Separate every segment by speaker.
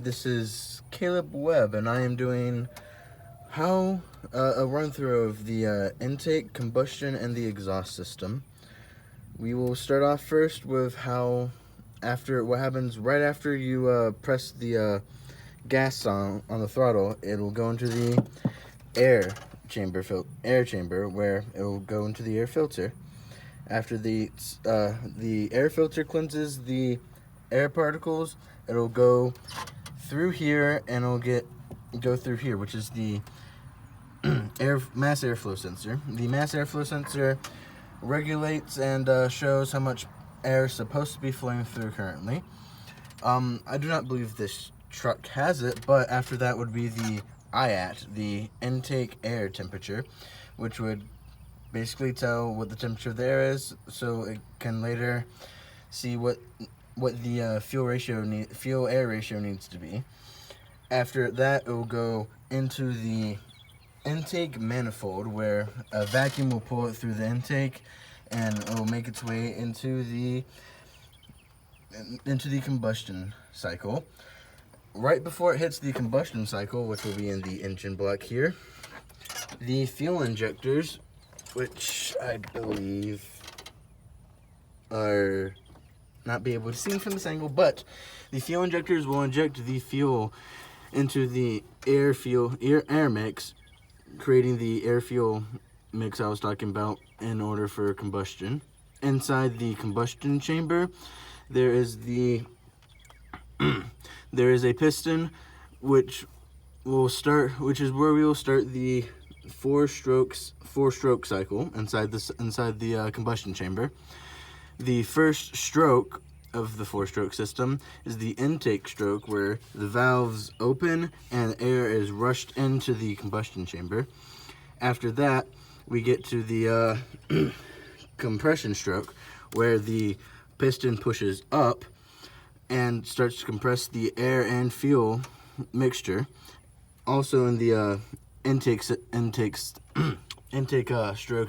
Speaker 1: This is Caleb Webb, and I am doing a run-through of the intake, combustion, and the exhaust system. We will start off first with what happens right after you press the gas on the throttle. It'll go into the air chamber where it will go into the air filter. After the air filter cleanses the air particles, it'll go through here and it'll go through here, which is the mass airflow sensor. The mass airflow sensor regulates and shows how much air is supposed to be flowing through currently. I do not believe this truck has it, but after that would be the IAT, the intake air temperature, which would basically tell what the temperature of the air is, so it can later see what the fuel air ratio needs to be. After that, it will go into the intake manifold, where a vacuum will pull it through the intake, and it will make its way into the combustion cycle. Right before it hits the combustion cycle, which will be in the engine block here, the fuel injectors, which I believe are not be able to see from this angle, but the fuel injectors will inject the fuel into the air mix, creating the air fuel mix I was talking about in order for combustion. Inside the combustion chamber, there is a piston which is where we will start the four-stroke cycle inside the combustion chamber. The first stroke of the four-stroke system is the intake stroke, where the valves open and air is rushed into the combustion chamber. After that, we get to the compression stroke, where the piston pushes up and starts to compress the air and fuel mixture. Also in the intake stroke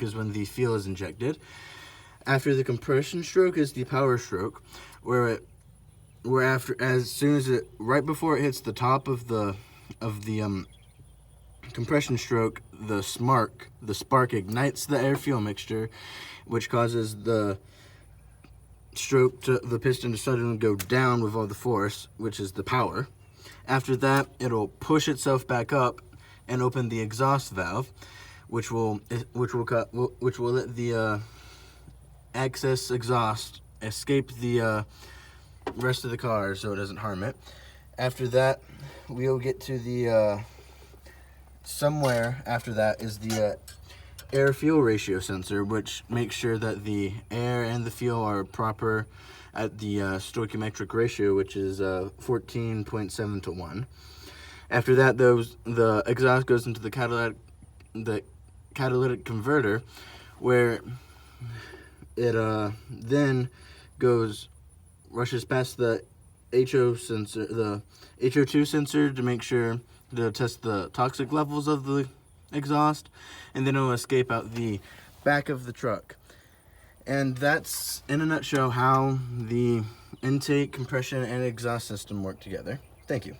Speaker 1: is when the fuel is injected. After the compression stroke is the power stroke, right before it hits the top of the compression stroke, the spark ignites the air fuel mixture, which causes the piston to suddenly go down with all the force, which is the power. After that, it'll push itself back up and open the exhaust valve, which will let the excess exhaust escape the rest of the car so it doesn't harm it. After that, we'll get to the somewhere after that is the air fuel ratio sensor, which makes sure that the air and the fuel are proper at the stoichiometric ratio, which is 14.7 to 1. After that, the exhaust goes into the catalytic converter, where it then rushes past the HO2 sensor to make sure to test the toxic levels of the exhaust, and then it'll escape out the back of the truck. And that's, in a nutshell, how the intake, compression, and exhaust system work together. Thank you.